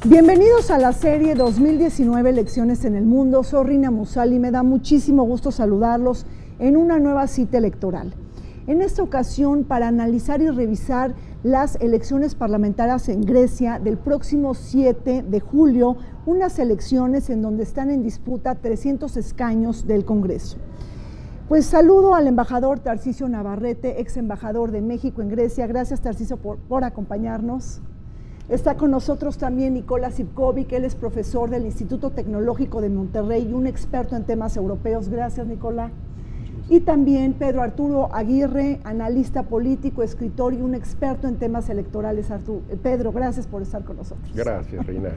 Bienvenidos a la serie 2019 Elecciones en el Mundo. Soy Rina Musali y me da muchísimo gusto saludarlos en una nueva cita electoral. En esta ocasión, para analizar y revisar las elecciones parlamentarias en Grecia del próximo 7 de julio, unas elecciones en donde están en disputa 300 escaños del Congreso. Pues saludo al embajador Tarcisio Navarrete, ex embajador de México en Grecia. Gracias, Tarcisio, por acompañarnos. Está con nosotros también Nikola Sivkovic, él es profesor del Instituto Tecnológico de Monterrey y un experto en temas europeos. Gracias, Nikola. Y también Pedro Arturo Aguirre, analista político, escritor y un experto en temas electorales. Pedro, gracias por estar con nosotros. Gracias, Reina.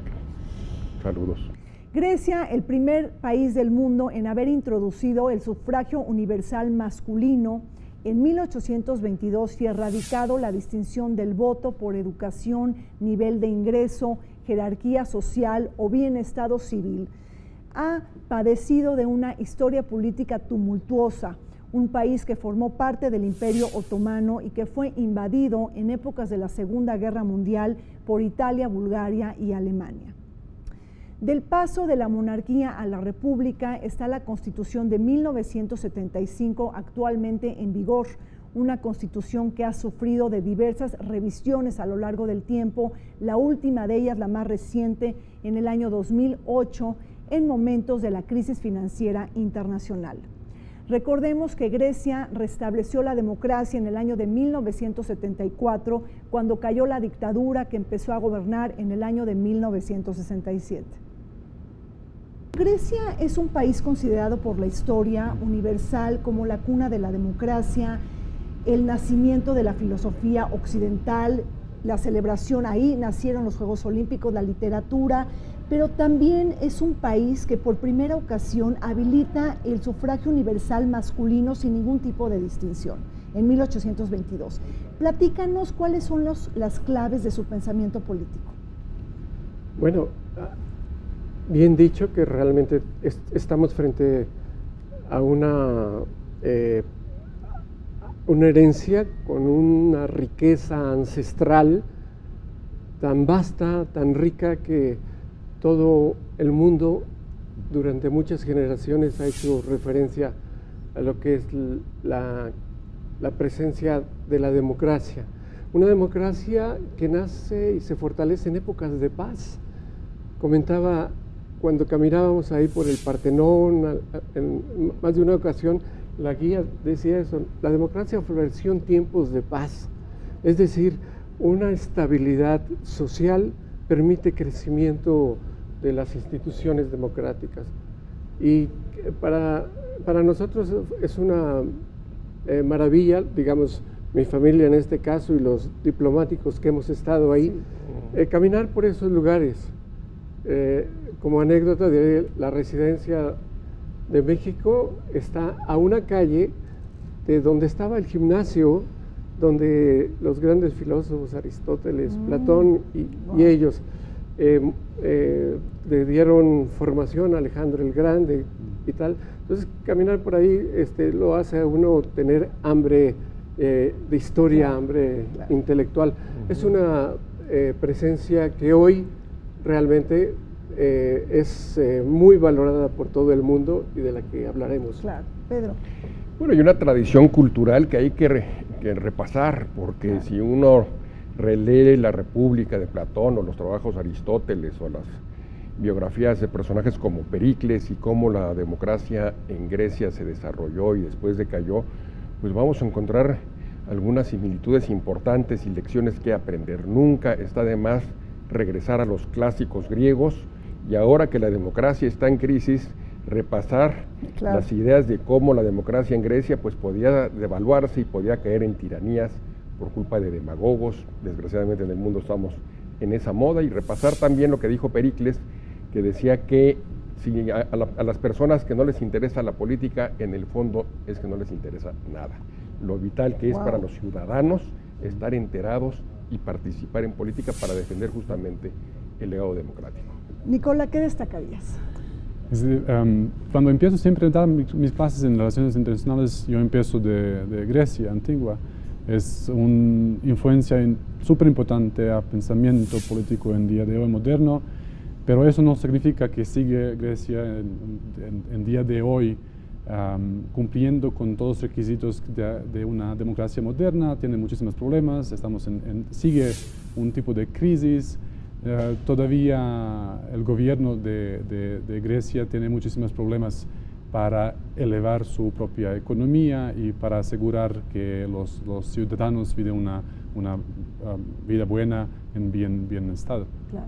Saludos. Grecia, el primer país del mundo en haber introducido el sufragio universal masculino en 1822 y erradicado la distinción del voto por educación, nivel de ingreso, jerarquía social o bien estado civil. Ha padecido de una historia política tumultuosa, un país que formó parte del Imperio Otomano y que fue invadido en épocas de la Segunda Guerra Mundial por Italia, Bulgaria y Alemania. Del paso de la monarquía a la república está la Constitución de 1975 actualmente en vigor, una constitución que ha sufrido de diversas revisiones a lo largo del tiempo, la última de ellas, la más reciente, en el año 2008, en momentos de la crisis financiera internacional. Recordemos que Grecia restableció la democracia en el año de 1974, cuando cayó la dictadura que empezó a gobernar en el año de 1967. Grecia es un país considerado por la historia universal como la cuna de la democracia, el nacimiento de la filosofía occidental, la celebración, ahí nacieron los Juegos Olímpicos, la literatura, pero también es un país que por primera ocasión habilita el sufragio universal masculino sin ningún tipo de distinción, en 1822. Platícanos cuáles son las claves de su pensamiento político. Bueno, bien dicho que realmente estamos frente a una herencia con una riqueza ancestral tan vasta, tan rica, que todo el mundo durante muchas generaciones ha hecho referencia a lo que es la presencia de la democracia. Una democracia que nace y se fortalece en épocas de paz. Comentaba cuando caminábamos ahí por el Partenón, en más de una ocasión, la guía decía eso: la democracia floreció en tiempos de paz. Es decir, una estabilidad social permite crecimiento de las instituciones democráticas. Y para nosotros es una maravilla, digamos, mi familia en este caso y los diplomáticos que hemos estado ahí, caminar por esos lugares. Como anécdota, de la residencia de México está a una calle de donde estaba el gimnasio, donde los grandes filósofos, Aristóteles, Platón y ellos le dieron formación a Alejandro el Grande y tal. Entonces, caminar por ahí lo hace a uno tener hambre de historia, hambre intelectual. Es una presencia que hoy realmente es muy valorada por todo el mundo y de la que hablaremos. Claro, Pedro. Bueno, hay una tradición cultural que hay que repasar, porque si uno relee la República de Platón o los trabajos de Aristóteles o las biografías de personajes como Pericles y cómo la democracia en Grecia se desarrolló y después decayó, pues vamos a encontrar algunas similitudes importantes y lecciones que aprender. Nunca está de más regresar a los clásicos griegos, y ahora que la democracia está en crisis, repasar las ideas de cómo la democracia en Grecia pues podía devaluarse y podía caer en tiranías por culpa de demagogos. Desgraciadamente en el mundo estamos en esa moda, y repasar también lo que dijo Pericles, que decía que si a las personas que no les interesa la política, en el fondo es que no les interesa nada. Lo vital que es para los ciudadanos estar enterados y participar en política para defender justamente el legado democrático. Nikola, ¿qué destacarías? Cuando empiezo siempre a dar mis clases en relaciones internacionales, yo empiezo de Grecia antigua. Es una influencia súper importante al pensamiento político en día de hoy moderno, Pero eso no significa que sigue Grecia en día de hoy cumpliendo con todos los requisitos de una democracia moderna. Tiene muchísimos problemas, sigue un tipo de crisis. Todavía el gobierno de Grecia tiene muchísimos problemas para elevar su propia economía y para asegurar que los ciudadanos viven una vida buena en bienestar. Claro.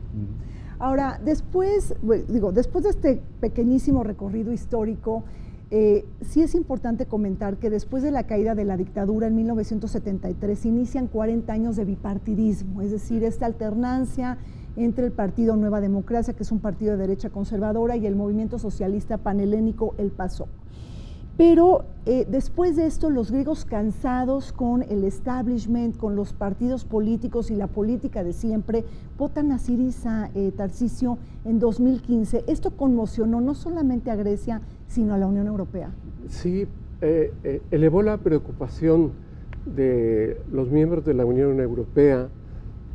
Ahora, después de este pequeñísimo recorrido histórico, sí es importante comentar que después de la caída de la dictadura en 1973 inician 40 años de bipartidismo, es decir, esta alternancia entre el partido Nueva Democracia, que es un partido de derecha conservadora, y el movimiento socialista panhelénico, el PASOK. Pero después de esto, los griegos, cansados con el establishment, con los partidos políticos y la política de siempre, votan a Syriza, Tarcisio, en 2015. Esto conmocionó no solamente a Grecia, sino a la Unión Europea. Sí, elevó la preocupación de los miembros de la Unión Europea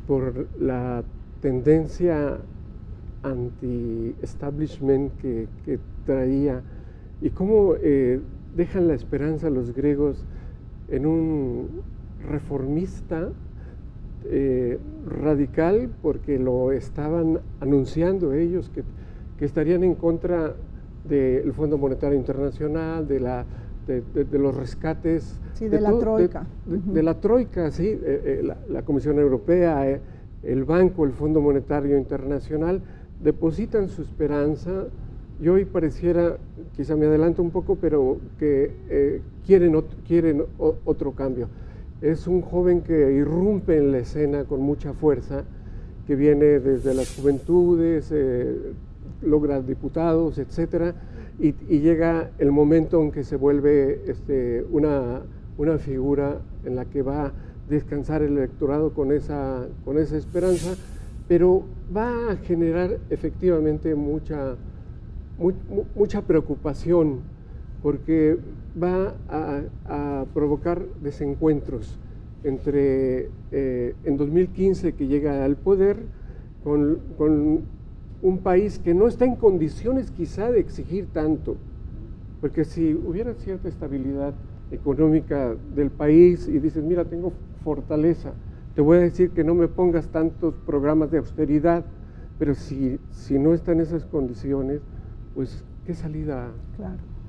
por la tendencia anti-establishment que traía y cómo dejan la esperanza a los griegos en un reformista radical, porque lo estaban anunciando ellos, que estarían en contra del Fondo Monetario Internacional, de los rescates. Sí, de la Troika. De la Troika, sí, la Comisión Europea, el Banco, el Fondo Monetario Internacional, depositan su esperanza. Y hoy pareciera, quizá me adelanto un poco, pero que quieren otro cambio. Es un joven que irrumpe en la escena con mucha fuerza, que viene desde las juventudes, logra diputados, etcétera, y llega el momento en que se vuelve una figura en la que va a descansar el electorado con esa esperanza, pero va a generar efectivamente mucha preocupación, porque va a provocar desencuentros entre, en 2015, que llega al poder, con un país que no está en condiciones quizá de exigir tanto, porque si hubiera cierta estabilidad económica del país y dices, mira, tengo fortaleza, te voy a decir que no me pongas tantos programas de austeridad, pero si no está en esas condiciones, pues, ¿qué salida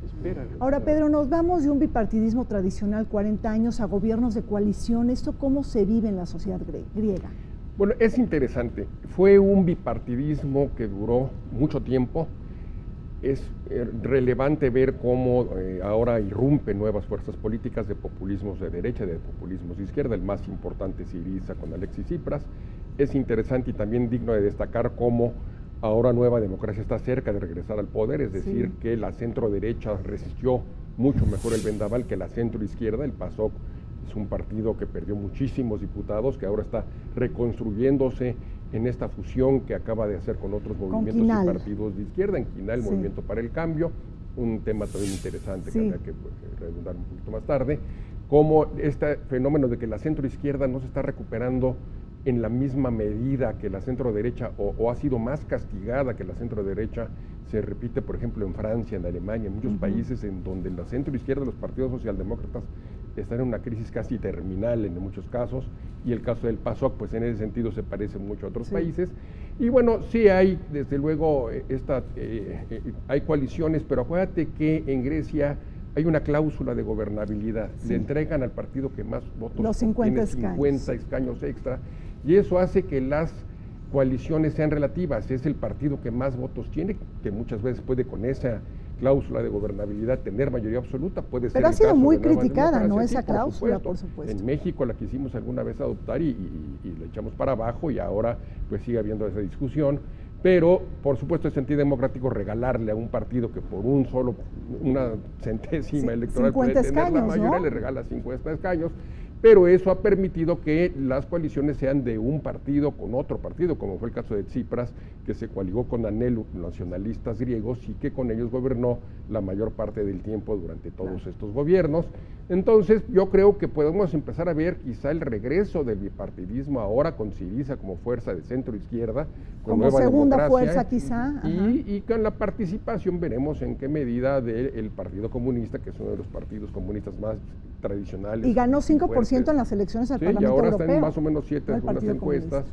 espera? Ahora, Pedro, nos vamos de un bipartidismo tradicional, 40 años, a gobiernos de coalición. ¿Esto cómo se vive en la sociedad griega? Bueno, es interesante. Fue un bipartidismo que duró mucho tiempo. Es relevante ver cómo ahora irrumpen nuevas fuerzas políticas de populismos de derecha y de populismos de izquierda. El más importante es Syriza con Alexis Tsipras. Es interesante y también digno de destacar cómo ahora Nueva Democracia está cerca de regresar al poder, es decir, que la centro derecha resistió mucho mejor el vendaval que la centro izquierda. El PASOK es un partido que perdió muchísimos diputados, que ahora está reconstruyéndose en esta fusión que acaba de hacer con otros movimientos y partidos de izquierda, en Quinal, el Movimiento para el Cambio, un tema también interesante que habrá que redundar un poquito más tarde, cómo este fenómeno de que la centro izquierda no se está recuperando en la misma medida que la centro derecha, o ha sido más castigada que la centro derecha, se repite, por ejemplo, en Francia, en Alemania, en muchos países en donde la centro izquierda, los partidos socialdemócratas, están en una crisis casi terminal en muchos casos, y el caso del PASOK, pues en ese sentido se parece mucho a otros países. Y bueno, sí hay, desde luego, hay coaliciones, pero acuérdate que en Grecia hay una cláusula de gobernabilidad. Le entregan al partido que más votos tiene 50 escaños extra, y eso hace que las coaliciones sean relativas. Es el partido que más votos tiene, que muchas veces puede, con esa cláusula de gobernabilidad, tener mayoría absoluta. Puede ser. Pero ha sido muy criticada, ¿no? Sí, esa cláusula, por supuesto. En México la quisimos alguna vez adoptar y la echamos para abajo, y ahora pues sigue habiendo esa discusión. Pero, por supuesto, es sentido democrático regalarle a un partido que por una centésima electoral puede tener la mayoría, ¿no? Le regala 50 escaños. pero eso ha permitido que las coaliciones sean de un partido con otro partido, como fue el caso de Tsipras, que se coaligó con Anelu, nacionalistas griegos, y que con ellos gobernó la mayor parte del tiempo durante todos estos gobiernos. Entonces, yo creo que podemos empezar a ver quizá el regreso del bipartidismo ahora con Syriza como fuerza de centro-izquierda, con como Nueva segunda Democracia, fuerza quizá. y con la participación veremos en qué medida del Partido Comunista, que es uno de los partidos comunistas más tradicionales. Y ganó 5% fuertes. en las elecciones al Sí, Parlamento y ahora Europeo. están en más o menos 7 ¿no? según las encuestas.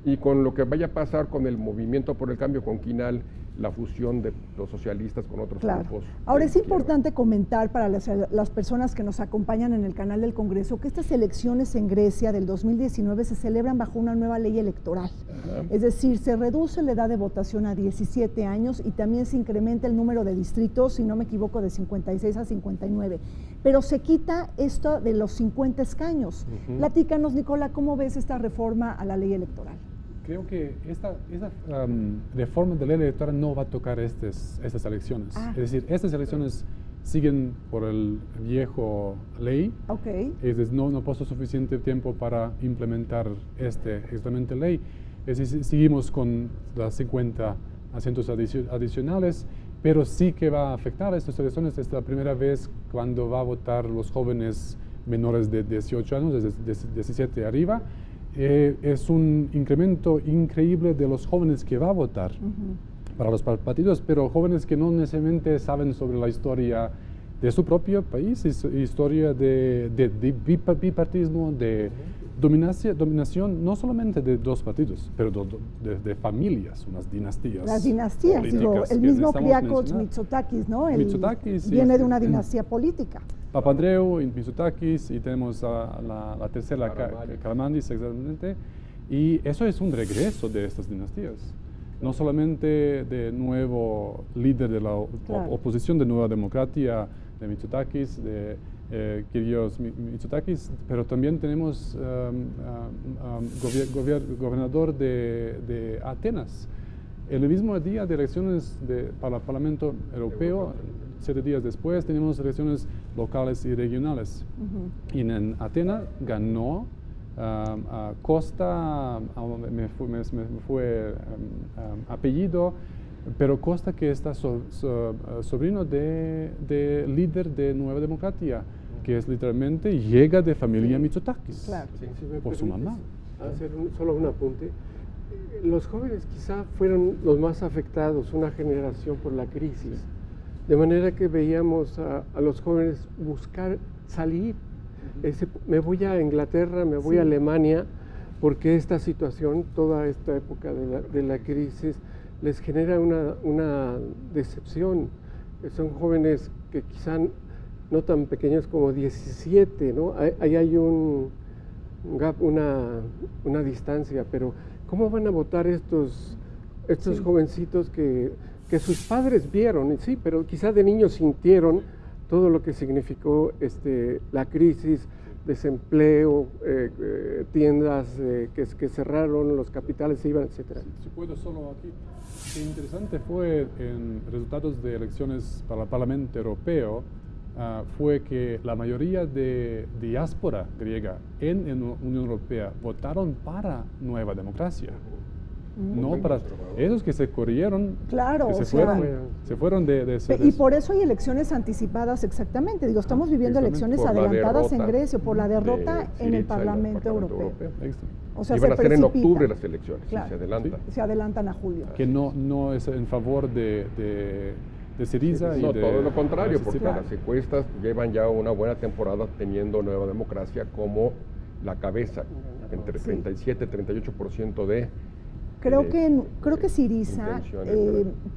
Y con lo que vaya a pasar con el movimiento por el cambio con Quinal, la fusión de los socialistas con otros grupos. Ahora de es izquierda. importante comentar para las personas que nos acompañan en el canal del Congreso que estas elecciones en Grecia del 2019 se celebran bajo una nueva ley electoral. Es decir, se reduce la edad de votación a 17 años y también se incrementa el número de distritos, si no me equivoco, de 56 a 59. Pero se quita esto de los 50 escaños. Platícanos, Nicola, ¿cómo ves esta reforma a la ley electoral? Creo que esa reforma de ley electoral no va a tocar estas elecciones. Es decir, estas elecciones siguen por el viejo ley. Es decir, no pasó suficiente tiempo para implementar exactamente ley. Es decir, seguimos con las 50 asientos adicionales, pero sí que va a afectar a estas elecciones. Es la primera vez cuando va a votar los jóvenes menores de 18 años, desde 17 arriba. Es un incremento increíble de los jóvenes que va a votar para los partidos, pero jóvenes que no necesariamente saben sobre la historia de su propio país, historia de bipartidismo, de dominación, no solamente de dos partidos, pero de familias, unas dinastías. Las dinastías, digo, el mismo Kyriakos Mitsotakis, ¿no? Mitsotakis viene de una dinastía política. Papandreou y Mitsotakis, y tenemos a la tercera, Karamanlis, exactamente, y eso es un regreso de estas dinastías. No solamente de nuevo líder de la oposición de Nueva Democracia, de Mitsotakis, de Kyrios Mitsotakis, pero también tenemos gobernador de Atenas. En el mismo día de elecciones para el Parlamento Europeo, 7 días después, tenemos elecciones locales y regionales. Y en Atenas ganó Costa, me fue apellido, pero Costa, que está sobrino de líder de Nueva Democracia, que es literalmente llega de familia Mitsotakis, por su mamá. Hacer solo un apunte. Los jóvenes quizá fueron los más afectados, una generación por la crisis, de manera que veíamos a los jóvenes buscar salir. Me voy a Inglaterra, me voy a Alemania, porque esta situación, toda esta época de la crisis, les genera una decepción. Son jóvenes que quizá no tan pequeños como 17, ¿no? Ahí hay un gap, una distancia, pero ¿cómo van a votar estos jovencitos que sus padres vieron? Sí, pero quizá de niños sintieron todo lo que significó la crisis, desempleo, tiendas que cerraron, los capitales se iban, etc. Si puedo solo aquí. Lo interesante fue en resultados de elecciones para el Parlamento Europeo, fue que la mayoría de diáspora griega en la Unión Europea votaron para Nueva Democracia. No para esos que se corrieron, claro, que se fueron de y por eso hay elecciones anticipadas, exactamente. Digo, estamos viviendo elecciones adelantadas en Grecia por la derrota en el Parlamento Europeo. O sea, iban a ser en octubre las elecciones, claro, se adelantan. Se adelantan a julio. Que no es en favor de Syriza. No, todo lo contrario, porque las encuestas llevan ya una buena temporada teniendo Nueva Democracia como la cabeza, entre 37 y 38% de... Creo que Syriza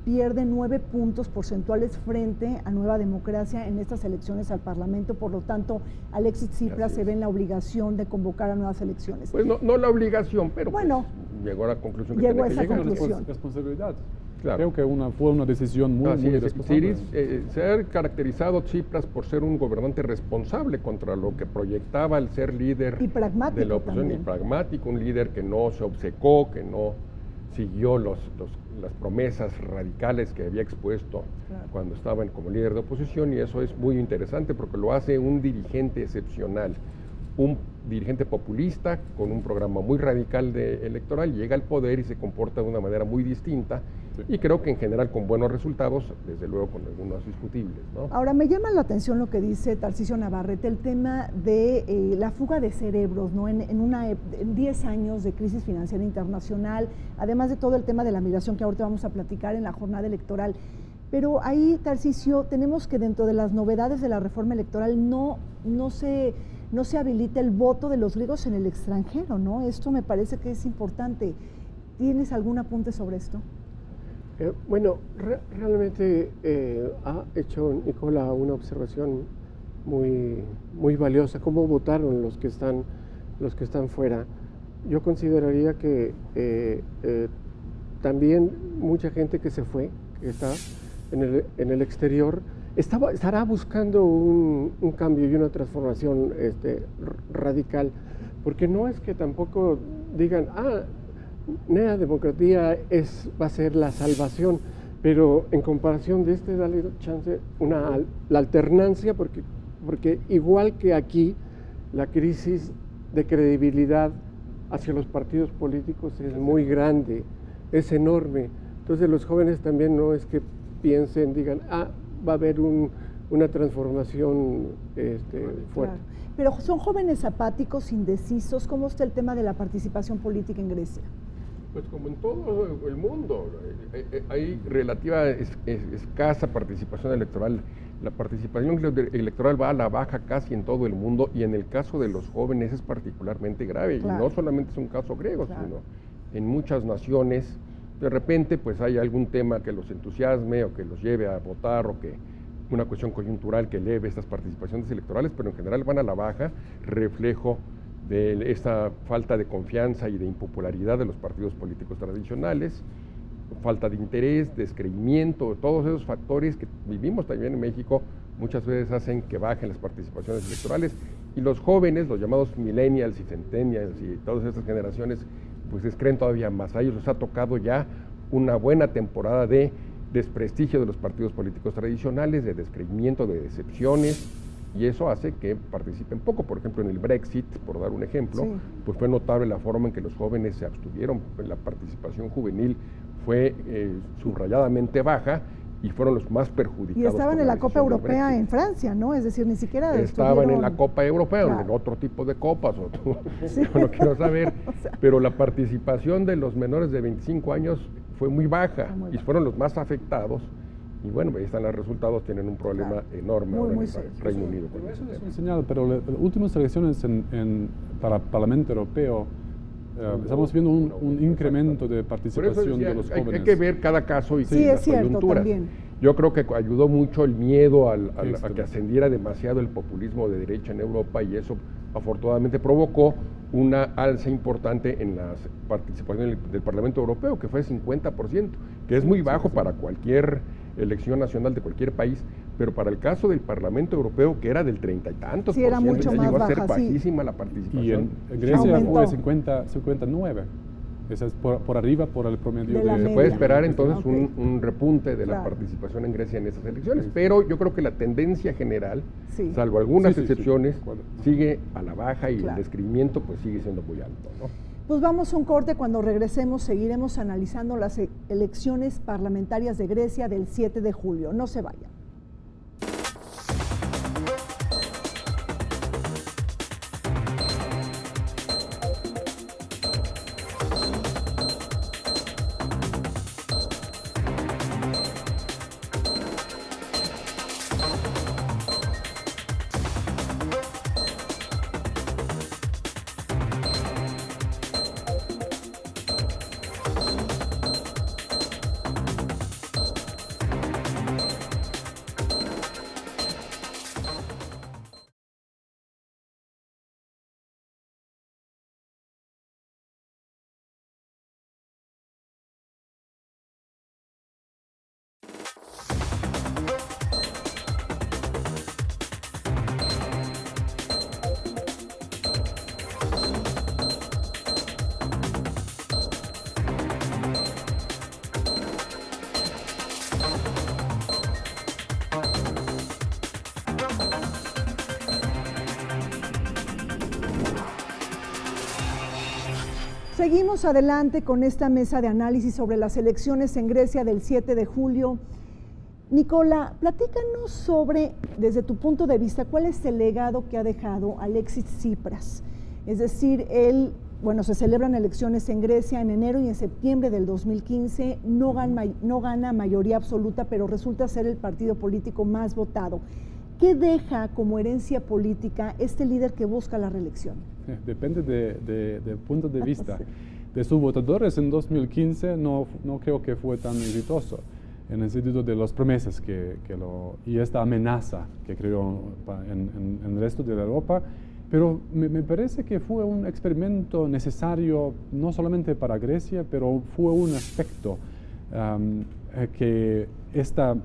pierde 9 puntos porcentuales frente a Nueva Democracia en estas elecciones al Parlamento, por lo tanto, Alexis Tsipras se ve en la obligación de convocar a nuevas elecciones. Pues no la obligación, pero bueno, pues llegó a la conclusión que tenía que llegar. Una responsabilidad. Claro. Creo que fue una decisión muy responsable. Se ha caracterizado Tsipras por ser un gobernante responsable contra lo que proyectaba el ser líder de la oposición, también. Y pragmático, un líder que no se obcecó, que no siguió las promesas radicales que había expuesto cuando estaba como líder de oposición, y eso es muy interesante porque lo hace un dirigente excepcional, un dirigente populista con un programa muy radical electoral, llega al poder y se comporta de una manera muy distinta, y creo que en general con buenos resultados, desde luego con algunos discutibles, ¿no? Ahora, me llama la atención lo que dice Tarcisio Navarrete, el tema de la fuga de cerebros, ¿no? En 10 años de crisis financiera internacional, además de todo el tema de la migración que ahorita vamos a platicar en la jornada electoral. Pero ahí, Tarcisio, tenemos que dentro de las novedades de la reforma electoral no se habilita el voto de los griegos en el extranjero, ¿no? Esto me parece que es importante. ¿Tienes algún apunte sobre esto? Bueno, realmente ha hecho Nicola una observación muy valiosa. ¿Cómo votaron los que están fuera? Yo consideraría que también mucha gente que se fue, que está en el exterior, estará buscando un cambio y una transformación radical, porque no es que tampoco digan, Nea Democracia va a ser la salvación, pero en comparación de dale chance la alternancia, porque igual que aquí, la crisis de credibilidad hacia los partidos políticos es muy grande, es enorme. Entonces los jóvenes también no es que piensen, digan, va a haber una transformación fuerte. Claro. Pero son jóvenes apáticos, indecisos. ¿Cómo está el tema de la participación política en Grecia? Pues como en todo el mundo, hay relativa escasa participación electoral. La participación electoral va a la baja casi en todo el mundo, y en el caso de los jóvenes es particularmente grave. Claro. Y no solamente es un caso griego, claro, sino en muchas naciones. De repente pues hay algún tema que los entusiasme o que los lleve a votar, o que una cuestión coyuntural que eleve estas participaciones electorales, pero en general van a la baja, reflejo de esta falta de confianza y de impopularidad de los partidos políticos tradicionales, falta de interés, descreimiento, todos esos factores que vivimos también en México muchas veces hacen que bajen las participaciones electorales, y los jóvenes, los llamados millennials y centennials y todas estas generaciones, pues descreen todavía más. A ellos les ha tocado ya una buena temporada de desprestigio de los partidos políticos tradicionales, de descreimiento, de decepciones, y eso hace que participen poco. Por ejemplo, en el Brexit, por dar un ejemplo, sí, pues fue notable la forma en que los jóvenes se abstuvieron. La participación juvenil fue subrayadamente baja, y fueron los más perjudicados. Y estaban en la Copa Europea en Francia, ¿no? Es decir, ni siquiera estaban en la Copa Europea, claro, o en otro tipo de copas, sí, yo no quiero saber, pero la participación de los menores de 25 años fue muy baja, y fueron los más afectados. Y bueno, ahí están los resultados, tienen un problema enorme ahora en el Reino Unido. Pero eso es un señal, pero las últimas elecciones para el Parlamento Europeo, estamos viendo un incremento de participación de los jóvenes. Hay que ver cada caso y sí, la es cierto, coyuntura. También. Yo creo que ayudó mucho el miedo a que ascendiera demasiado el populismo de derecha en Europa, y eso afortunadamente provocó una alza importante en la participación del Parlamento Europeo, que fue 50%, que es muy bajo para cualquier elección nacional de cualquier país, pero para el caso del Parlamento Europeo, que era del 30 y tantos sí, era mucho más llegó a ser baja, bajísima la participación. Y en Grecia fue 59. Esa es por arriba, por el promedio Se puede esperar entonces un repunte de la participación en Grecia en esas elecciones, pero yo creo que la tendencia general, salvo algunas excepciones, sigue a la baja, y el descreimiento pues sigue siendo muy alto, ¿no? Pues vamos a un corte. Cuando regresemos seguiremos analizando las elecciones parlamentarias de Grecia del 7 de julio. No se vayan. Seguimos adelante con esta mesa de análisis sobre las elecciones en Grecia del 7 de julio. Nicola, platícanos sobre, desde tu punto de vista, cuál es el legado que ha dejado Alexis Tsipras. Es decir, se celebran elecciones en Grecia en enero y en septiembre del 2015, no gana mayoría absoluta, pero resulta ser el partido político más votado. ¿Qué deja como herencia política este líder que busca la reelección? Depende del punto de vista. De sus votadores en 2015 no creo que fue tan exitoso, en el sentido de las promesas y esta amenaza que creó en el resto de Europa, pero me parece que fue un experimento necesario no solamente para Grecia, pero fue un aspecto que esta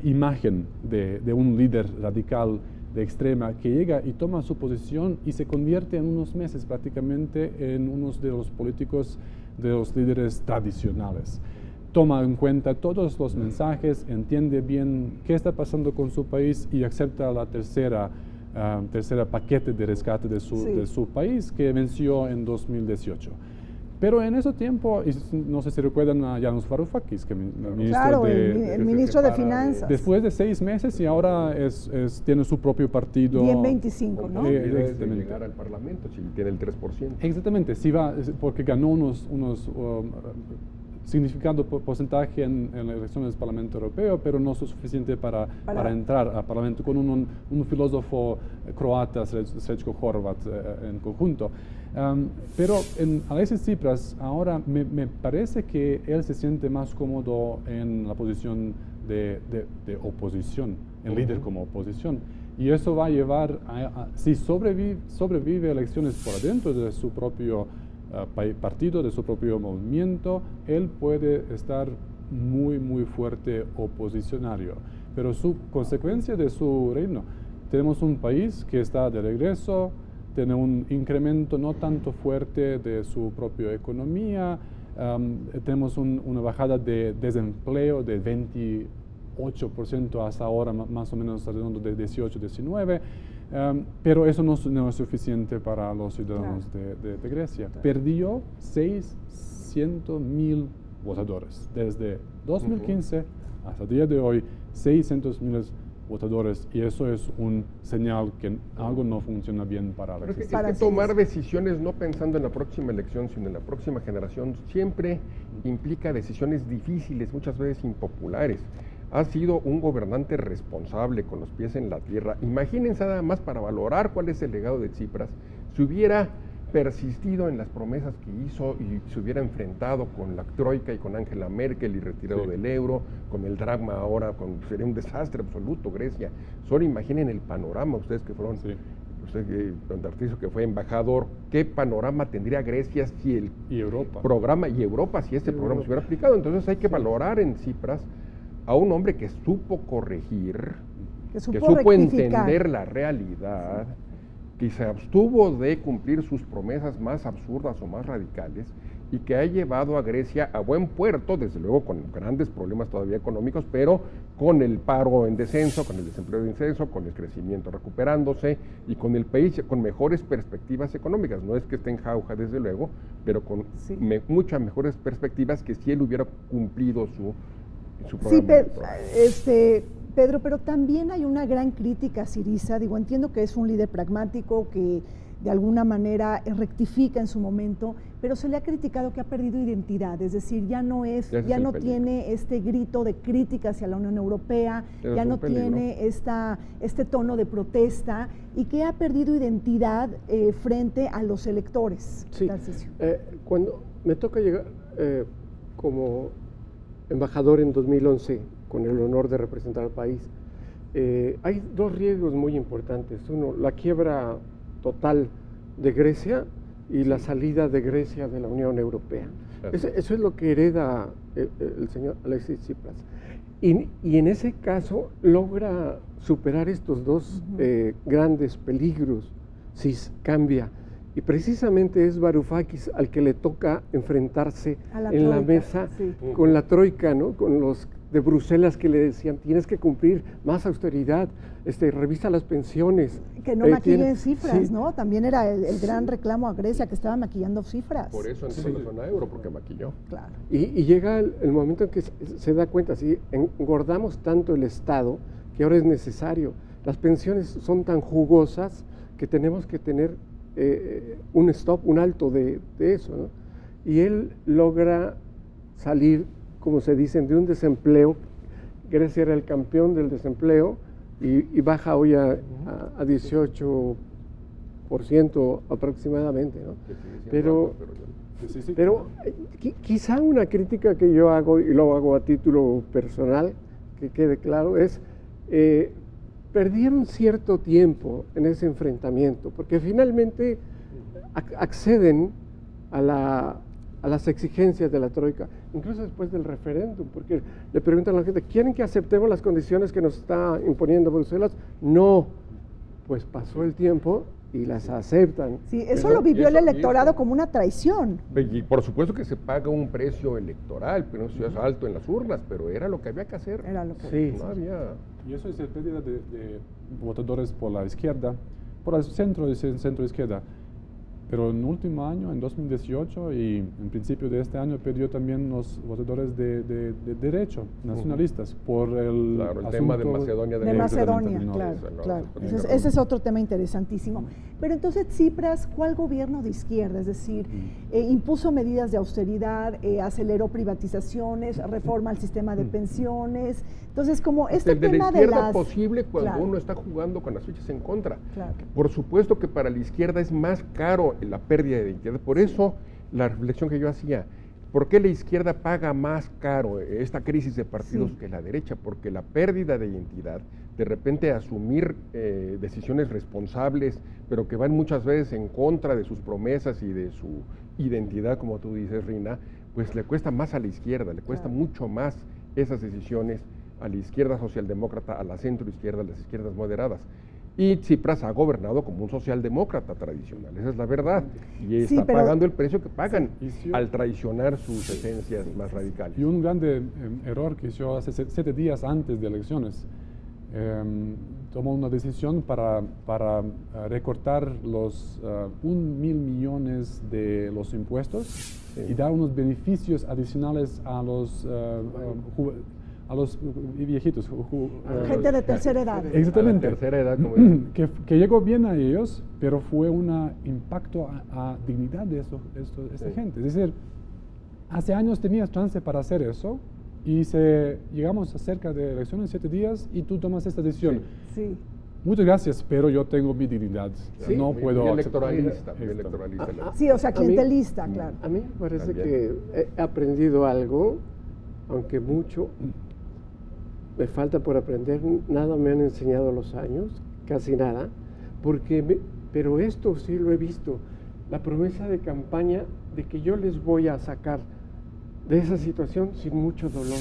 imagen de un líder radical de extrema que llega y toma su posición y se convierte en unos meses prácticamente en uno de los políticos, de los líderes tradicionales. Toma en cuenta todos los mensajes, entiende bien qué está pasando con su país y acepta la tercera paquete de rescate de su país que venció en 2018. Pero en ese tiempo, no sé si recuerdan a Yanis Varoufakis, que el ministro de Finanzas. Después de 6 meses y ahora tiene su propio partido. Bien 25, ¿no? De llegar al Parlamento, si tiene el 3%. Exactamente, sí va, porque ganó unos significado porcentaje en las elecciones del Parlamento Europeo, pero no es suficiente para entrar al Parlamento con un filósofo croata, Srećko Horvat, en conjunto. Pero en Alexis Tsipras ahora me parece que él se siente más cómodo en la posición de oposición, el líder como oposición. Y eso va a llevar, si sobrevive elecciones por adentro de su propio partido, de su propio movimiento, él puede estar muy, muy fuerte oposicionario. Pero su consecuencia de su reino, tenemos un país que está de regreso, tiene un incremento no tanto fuerte de su propia economía, tenemos una bajada de desempleo de 28% hasta ahora, más o menos alrededor de 18-19%, pero eso no es suficiente para los ciudadanos de Grecia. Perdió 600.000 votadores. Desde 2015 hasta el día de hoy, 600.000 votadores, y eso es un señal que algo no funciona bien para la Grecia. Es que tomar decisiones no pensando en la próxima elección, sino en la próxima generación, siempre implica decisiones difíciles, muchas veces impopulares. Ha sido un gobernante responsable, con los pies en la tierra. Imagínense nada más, para valorar cuál es el legado de Tsipras, si hubiera persistido en las promesas que hizo y se hubiera enfrentado con la Troika y con Angela Merkel y retirado del euro, con el dragma ahora, sería un desastre absoluto Grecia. Solo imaginen el panorama, ustedes que fueron, usted, don Tarcisio, que fue embajador, qué panorama tendría Grecia si programa, y Europa si este programa se hubiera aplicado. Entonces hay que valorar en Tsipras a un hombre que supo corregir, que supo entender la realidad, que se abstuvo de cumplir sus promesas más absurdas o más radicales y que ha llevado a Grecia a buen puerto, desde luego con grandes problemas todavía económicos, pero con el paro en descenso, con el desempleo en descenso, con el crecimiento recuperándose y con el país con mejores perspectivas económicas. No es que esté en jauja, desde luego, pero con muchas mejores perspectivas que si él hubiera cumplido su programa. Pedro, pero también hay una gran crítica a Syriza. Entiendo que es un líder pragmático que de alguna manera rectifica en su momento, pero se le ha criticado que ha perdido identidad, es decir, ya no tiene este grito de crítica hacia la Unión Europea, ya no tiene este tono de protesta y que ha perdido identidad frente a los electores. Sí, cuando me toca llegar como embajador en 2011, con el honor de representar al país, hay 2 riesgos muy importantes. Uno, la quiebra total de Grecia y la salida de Grecia de la Unión Europea. Eso es lo que hereda el señor Alexis Tsipras. Y en ese caso logra superar estos 2 grandes peligros si cambia. Y precisamente es Varoufakis al que le toca enfrentarse en la mesa con la Troika, ¿no? Con los de Bruselas que le decían, tienes que cumplir más austeridad, revisa las pensiones. Que no maquillen cifras, sí. ¿no? También era el gran reclamo a Grecia, que estaba maquillando cifras. Por eso entró en la zona euro, porque maquilló. Claro. Y llega el momento en que se da cuenta, si engordamos tanto el Estado, que ahora es necesario. Las pensiones son tan jugosas que tenemos que tener un stop, un alto de eso, ¿no? Y él logra salir, como se dicen, de un desempleo. Grecia era el campeón del desempleo y baja hoy a 18% aproximadamente, ¿no? Pero quizá una crítica que yo hago, y lo hago a título personal, que quede claro, es perdieron cierto tiempo en ese enfrentamiento, porque finalmente acceden a las exigencias de la Troika, incluso después del referéndum, porque le preguntan a la gente, ¿quieren que aceptemos las condiciones que nos está imponiendo Bruselas? No, pues pasó el tiempo y las aceptan. Sí, eso lo vivió el electorado como una traición. Y por supuesto que se paga un precio electoral, pero no es alto en las urnas, pero era lo que había que hacer. Era lo que sí. No había... Y eso es la pérdida de votadores por la izquierda, por el centro y centro-izquierda. Pero en el último año, en 2018 y en principio de este año, perdió también los votadores de derecho, nacionalistas, por el tema de Macedonia. De Macedonia, claro. Ese es otro tema interesantísimo. Pero entonces, Tsipras, ¿cuál gobierno de izquierda? Es decir, impuso medidas de austeridad, aceleró privatizaciones, reforma al sistema de pensiones. Entonces, como este tema de la izquierda posible cuando uno está jugando con las fichas en contra. Claro. Por supuesto que para la izquierda es más caro la pérdida de identidad. Por eso la reflexión que yo hacía, ¿por qué la izquierda paga más caro esta crisis de partidos que la derecha? Porque la pérdida de identidad, de repente asumir decisiones responsables, pero que van muchas veces en contra de sus promesas y de su identidad, como tú dices, Rina, pues le cuesta más a la izquierda, le cuesta mucho más esas decisiones a la izquierda socialdemócrata, a la centroizquierda, a las izquierdas moderadas. Y Tsipras ha gobernado como un socialdemócrata tradicional, esa es la verdad, y está pagando el precio que pagan al traicionar sus esencias más radicales. Y un grande error que hizo hace 7 días antes de elecciones, tomó una decisión para recortar los 1.000 millones de los impuestos y dar unos beneficios adicionales a los viejitos. Gente de tercera edad. Exactamente. Tercera edad, como que llegó bien a ellos, pero fue un impacto a dignidad de esa gente. Es decir, hace años tenías chance para hacer eso y llegamos a cerca de elecciones, 7 días, y tú tomas esta decisión. Sí. Muchas gracias, pero yo tengo mi dignidad. No puedo electoralista. Sí, o sea, clientelista, claro. A mí me parece que he aprendido algo, aunque mucho me falta por aprender, nada me han enseñado los años, casi nada, pero esto sí lo he visto, la promesa de campaña de que yo les voy a sacar de esa situación sin mucho dolor.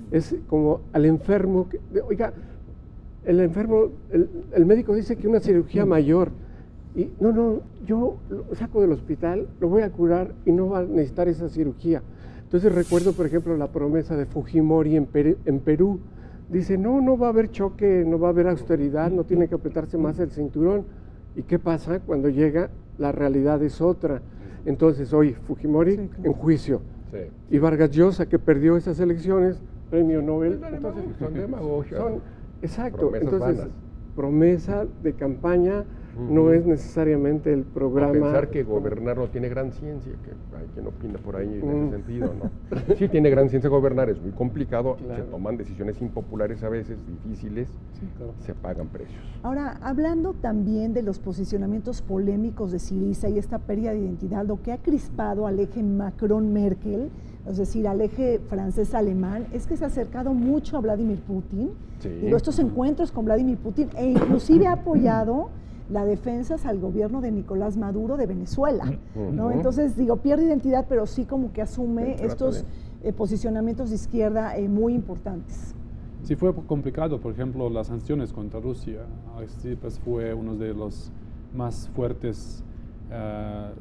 Es como al enfermo, oiga, el enfermo, el médico dice que una cirugía mayor, y no, yo lo saco del hospital, lo voy a curar y no va a necesitar esa cirugía. Entonces recuerdo, por ejemplo, la promesa de Fujimori en Perú. Dice, no va a haber choque, no va a haber austeridad, no tiene que apretarse más el cinturón. ¿Y qué pasa? Cuando llega, la realidad es otra. Entonces, hoy Fujimori en juicio. Sí. Y Vargas Llosa, que perdió esas elecciones, premio Nobel. Entonces, son demagogia. Exacto. Entonces, promesa de campaña no es necesariamente el programa. Pensar que gobernar no tiene gran ciencia, que hay quien opina por ahí en ese sentido, ¿no? Sí tiene gran ciencia gobernar, es muy complicado, se toman decisiones impopulares a veces, difíciles, se pagan precios. Ahora, hablando también de los posicionamientos polémicos de Syriza y esta pérdida de identidad, lo que ha crispado al eje Macron-Merkel, es decir, al eje francés-alemán, es que se ha acercado mucho a Vladimir Putin, digo, estos encuentros con Vladimir Putin, e inclusive ha apoyado la defensa al gobierno de Nicolás Maduro de Venezuela, ¿no? Entonces, digo, pierde identidad, pero sí como que asume estos posicionamientos de izquierda muy importantes. Sí, fue complicado, por ejemplo, las sanciones contra Rusia. Tsipras fue uno de los más fuertes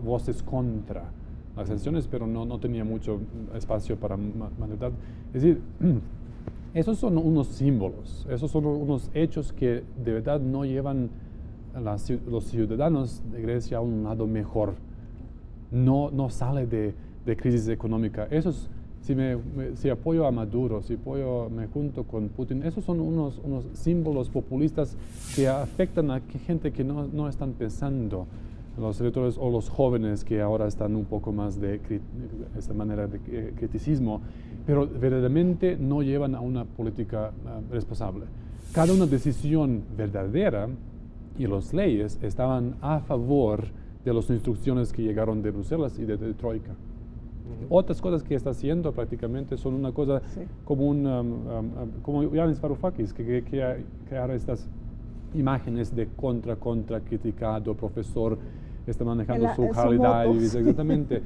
voces contra las sanciones, pero no tenía mucho espacio para maniobrar. Es decir, Esos son unos símbolos, esos son unos hechos que de verdad no llevan a los ciudadanos de Grecia a un lado mejor. No sale de crisis económica. Esos, si apoyo a Maduro, si me junto con Putin, esos son unos símbolos populistas que afectan a gente que no están pensando, los electores o los jóvenes que ahora están un poco más de esta manera de criticismo, pero verdaderamente no llevan a una política responsable. Cada una decisión verdadera y las leyes estaban a favor de las instrucciones que llegaron de Bruselas y de Troika. Otras cosas que está haciendo prácticamente son una cosa como como Yanis Varoufakis, que crear estas imágenes de contra, criticado, profesor, está manejando su calidad, exactamente,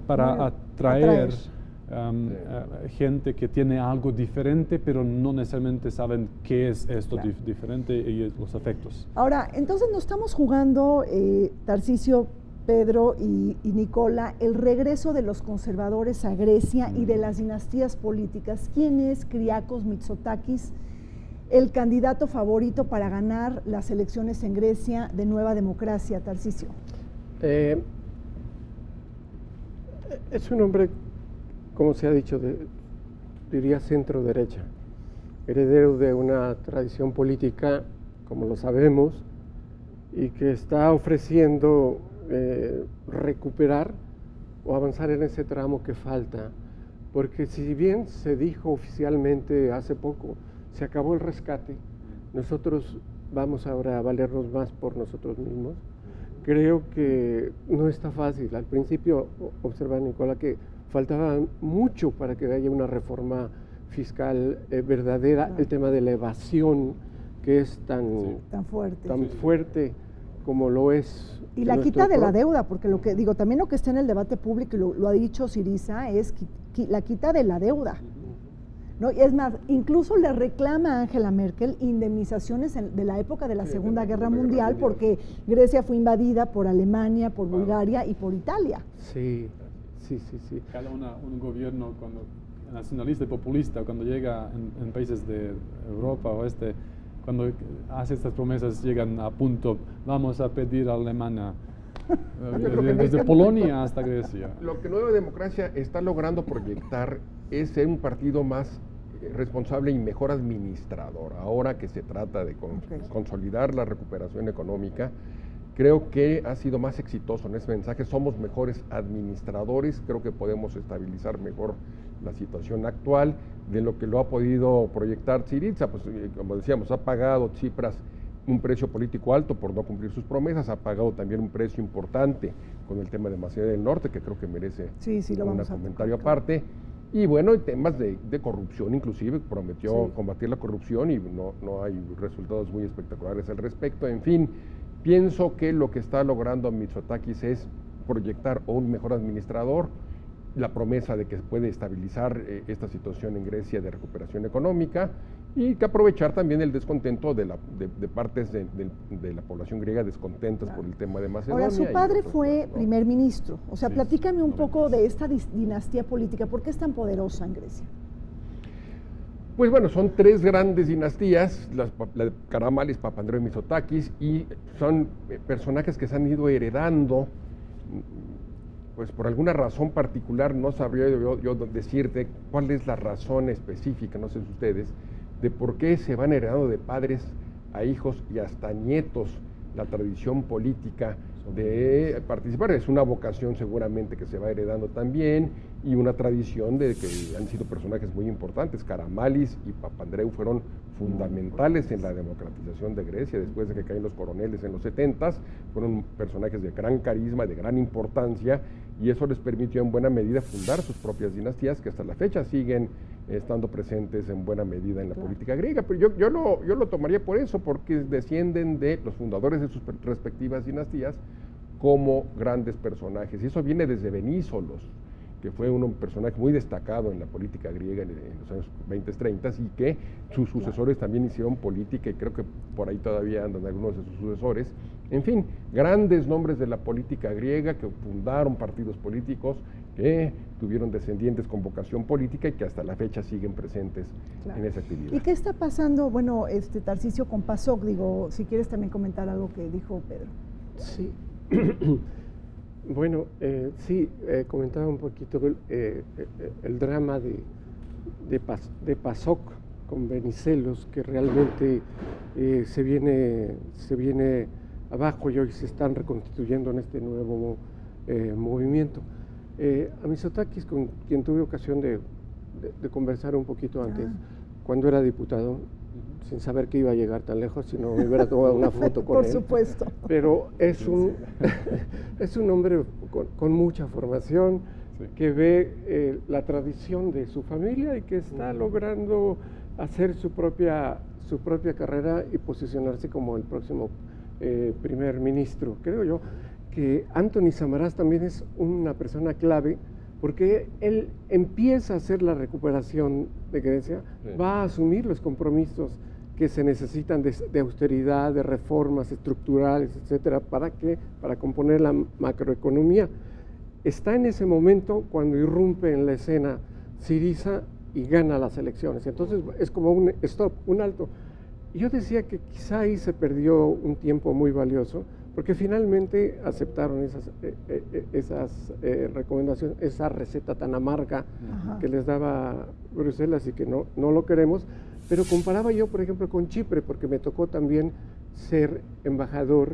para atraer gente que tiene algo diferente, pero no necesariamente saben qué es esto diferente y los efectos. Ahora, entonces nos estamos jugando, Tarcisio, Pedro y Nicola, el regreso de los conservadores a Grecia y de las dinastías políticas. ¿Quién es Kyriakos Mitsotakis, el candidato favorito para ganar las elecciones en Grecia de Nueva Democracia, Tarcisio? Es un hombre, como se ha dicho, diría centro-derecha, heredero de una tradición política, como lo sabemos, y que está ofreciendo recuperar o avanzar en ese tramo que falta, porque si bien se dijo oficialmente hace poco, se acabó el rescate, nosotros vamos ahora a valernos más por nosotros mismos. Creo que no está fácil. Al principio, observa Nicola, que faltaba mucho para que haya una reforma fiscal verdadera, el tema de la evasión, que es tan fuerte como lo es. Y la quita de la deuda, porque también lo que está en el debate público, y lo ha dicho Syriza, es la quita de la deuda. ¿No? Y es más, incluso le reclama a Angela Merkel indemnizaciones de la época de la Segunda Guerra Mundial, porque Grecia fue invadida por Alemania, por Bulgaria y por Italia. Sí. Cada un gobierno nacionalista y populista, cuando llega en países de Europa oeste, cuando hace estas promesas, llegan a punto, vamos a pedir a Alemania, desde Polonia hasta Grecia. Lo que Nueva Democracia está logrando proyectar es ser un partido más responsable y mejor administrador. Ahora que se trata de consolidar la recuperación económica, creo que ha sido más exitoso en ese mensaje. Somos mejores administradores, creo que podemos estabilizar mejor la situación actual de lo que lo ha podido proyectar Syriza. Pues como decíamos, ha pagado Tsipras un precio político alto por no cumplir sus promesas, ha pagado también un precio importante con el tema de Macedonia del Norte, que creo que merece un comentario aparte. Y bueno, en temas de corrupción, inclusive prometió combatir la corrupción y no hay resultados muy espectaculares al respecto. En fin, pienso que lo que está logrando Mitsotakis es proyectar un mejor administrador, la promesa de que se puede estabilizar esta situación en Grecia de recuperación económica y que aprovechar también el descontento de partes de la población griega descontentas por el tema de Macedonia. Ahora, su padre fue primer ministro, o sea, platícame un poco de esta dinastía política, ¿por qué es tan poderosa en Grecia? Pues bueno, son tres grandes dinastías, la de Karamanlis, Papandreou y Mitsotakis, y son personajes que se han ido heredando. Pues por alguna razón particular, no sabría yo decirte cuál es la razón específica, no sé si ustedes, de por qué se van heredando de padres a hijos y hasta nietos la tradición política de participar. Es una vocación seguramente que se va heredando también y una tradición de que han sido personajes muy importantes. Karamanlis y Papandreou fueron fundamentales en la democratización de Grecia después de que caen los coroneles en los 70s. Fueron personajes de gran carisma, de gran importancia, y eso les permitió en buena medida fundar sus propias dinastías que hasta la fecha siguen estando presentes en buena medida en la política griega. Pero yo lo tomaría por eso, porque descienden de los fundadores de sus respectivas dinastías como grandes personajes. Y eso viene desde Benísolos, que fue un personaje muy destacado en la política griega en los años 20, 30 y que sus sucesores también hicieron política, y creo que por ahí todavía andan algunos de sus sucesores. En fin, grandes nombres de la política griega que fundaron partidos políticos que tuvieron descendientes con vocación política y que hasta la fecha siguen presentes en esa actividad. ¿Y qué está pasando, bueno, Tarcisio, con PASOK? Digo, si quieres también comentar algo que dijo Pedro. Sí. Bueno, sí, comentaba un poquito el drama de PASOK con Venizelos, que realmente se viene abajo y hoy se están reconstituyendo en este nuevo movimiento. A Mitsotakis, con quien tuve ocasión de conversar un poquito antes, cuando era diputado, sin saber que iba a llegar tan lejos, si no me hubiera tomado una foto con él. Por supuesto. Pero es un hombre con mucha formación, sí, que ve la tradición de su familia y que está logrando hacer su propia carrera y posicionarse como el próximo primer ministro. Creo yo que Anthony Samaras también es una persona clave, porque él empieza a hacer la recuperación de Grecia, sí, va a asumir los compromisos que se necesitan de austeridad, de reformas estructurales, etcétera, para componer la macroeconomía. Está en ese momento cuando irrumpe en la escena Syriza y gana las elecciones. Entonces es como un stop, un alto. Y yo decía que quizá ahí se perdió un tiempo muy valioso, porque finalmente aceptaron esas recomendaciones, esa receta tan amarga, ajá, que les daba Bruselas y que no lo queremos. Pero comparaba yo, por ejemplo, con Chipre, porque me tocó también ser embajador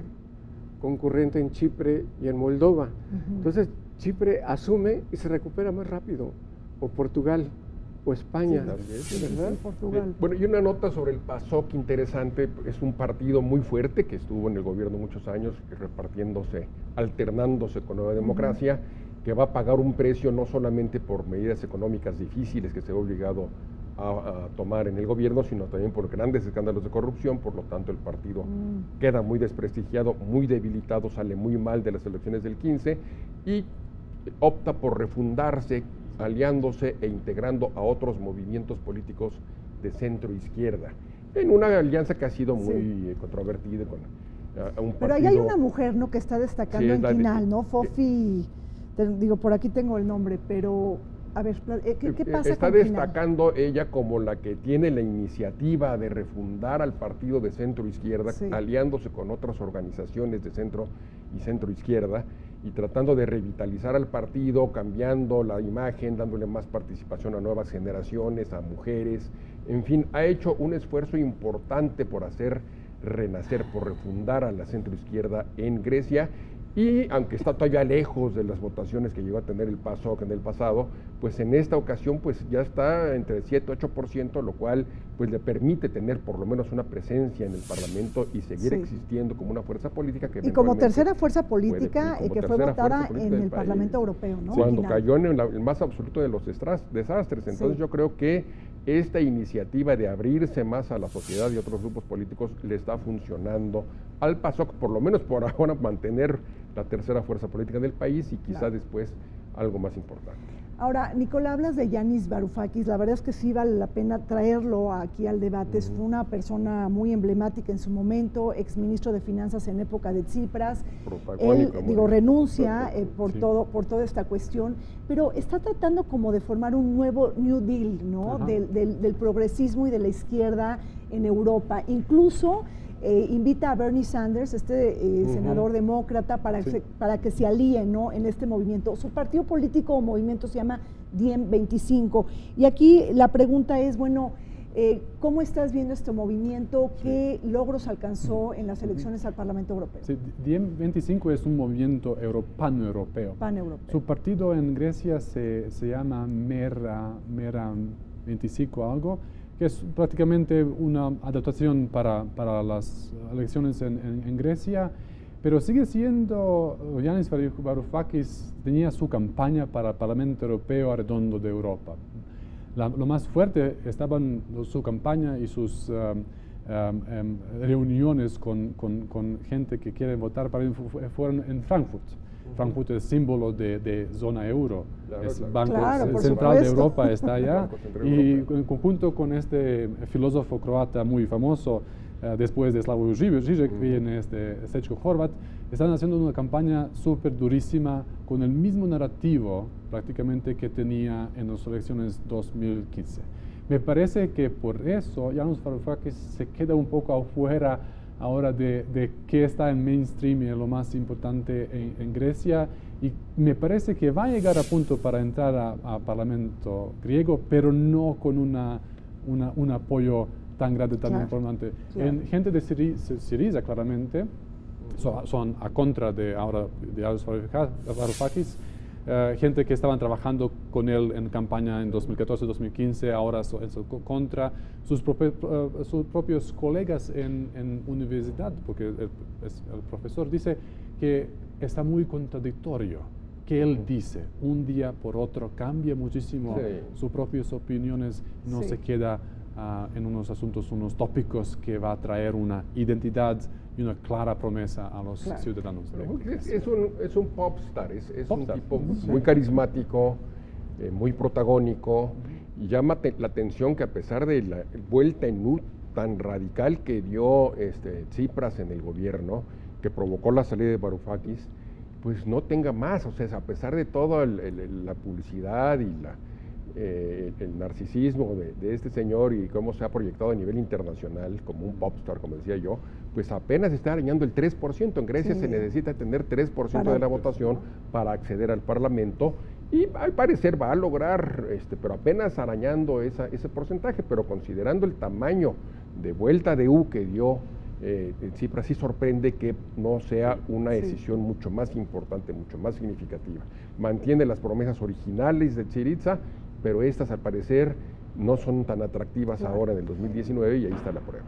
concurrente en Chipre y en Moldova. Uh-huh. Entonces, Chipre asume y se recupera más rápido, o Portugal, o España, sí, ¿verdad? Sí, Portugal. Bueno, y una nota sobre el PASOK interesante, es un partido muy fuerte que estuvo en el gobierno muchos años, alternándose con Nueva Democracia, uh-huh, que va a pagar un precio no solamente por medidas económicas difíciles que se ha obligado a tomar en el gobierno, sino también por grandes escándalos de corrupción. Por lo tanto, el partido queda muy desprestigiado, muy debilitado, sale muy mal de las elecciones del 15 y opta por refundarse, aliándose e integrando a otros movimientos políticos de centro-izquierda, en una alianza que ha sido muy controvertida con un partido. Pero ahí hay una mujer, ¿no?, que está destacando en Quinal, ¿no? Fofi, por aquí tengo el nombre, pero a ver, ¿qué pasa? Está destacando ella como la que tiene la iniciativa de refundar al partido de centro-izquierda, sí, aliándose con otras organizaciones de centro y centro-izquierda, y tratando de revitalizar al partido, cambiando la imagen, dándole más participación a nuevas generaciones, a mujeres, en fin, ha hecho un esfuerzo importante por hacer renacer, por refundar a la centroizquierda en Grecia, y aunque está todavía lejos de las votaciones que llegó a tener el PASOK en el pasado, pues en esta ocasión pues ya está entre 7-8%, lo cual pues le permite tener por lo menos una presencia en el Parlamento y seguir existiendo como una fuerza política que... Y como tercera fuerza política que fue votada en el Parlamento Europeo, ¿no? Cuando cayó en el más absoluto de los desastres. Entonces yo creo que esta iniciativa de abrirse más a la sociedad y a otros grupos políticos le está funcionando al PASOK, por lo menos por ahora, mantener la tercera fuerza política del país y quizá después algo más importante. Ahora, Nicola, hablas de Yanis Varoufakis, la verdad es que sí vale la pena traerlo aquí al debate. Fue una persona muy emblemática en su momento, exministro de Finanzas en época de Tsipras. Él, renuncia por toda esta cuestión, pero está tratando como de formar un nuevo New Deal, ¿no? Del progresismo y de la izquierda en Europa. Incluso invita a Bernie Sanders, senador demócrata, para que se alíen, ¿no?, en este movimiento. Su partido político o movimiento se llama Diem 25. Y aquí la pregunta es, bueno, ¿cómo estás viendo este movimiento? ¿Qué logros alcanzó en las elecciones al Parlamento Europeo? Sí, Diem 25 es un movimiento paneuropeo. Su partido en Grecia se llama Mera 25 algo, que es prácticamente una adaptación para las elecciones en Grecia, pero sigue siendo, Yanis Varoufakis tenía su campaña para el Parlamento Europeo Redondo de Europa. Lo más fuerte estaban su campaña y sus reuniones con gente que quiere votar para él, fueron en Frankfurt. Frankfurt es símbolo de zona euro, el Banco Central de Europa está allá, y en conjunto con este filósofo croata muy famoso, después de Slavoj Žižek viene Sečko Horvat, están haciendo una campaña súper durísima con el mismo narrativo prácticamente que tenía en las elecciones 2015. Me parece que por eso János Varoufakis se queda un poco afuera ahora de qué está en mainstream y en lo más importante en Grecia, y me parece que va a llegar a punto para entrar a Parlamento griego, pero no con un apoyo tan grande, tan importante. Claro. Gente de Syriza claramente son a contra de János Varoufakis. Gente que estaban trabajando con él en campaña en 2014-2015, ahora son contra sus propios colegas en universidad, porque el profesor dice que está muy contradictorio, que él dice, un día por otro cambia muchísimo sus propias opiniones, no se queda en unos asuntos, unos tópicos que va a traer una identidad y una clara promesa a los ciudadanos. Es un popstar, es un tipo muy carismático, muy protagónico, y llama la atención que a pesar de la vuelta en U tan radical que dio Tsipras en el gobierno, que provocó la salida de Varoufakis, pues no tenga más, o sea, a pesar de toda la publicidad y el narcisismo de este señor y cómo se ha proyectado a nivel internacional como un popstar, como decía yo, pues apenas está arañando el 3%. En Grecia se necesita tener 3% de la votación para acceder al Parlamento, y al parecer va a lograr, pero apenas arañando ese porcentaje, pero considerando el tamaño de vuelta de U que dio Tsipras, sí sorprende que no sea una decisión mucho más importante, mucho más significativa. Mantiene las promesas originales de Syriza, pero estas al parecer no son tan atractivas ahora en el 2019, y ahí está la prueba.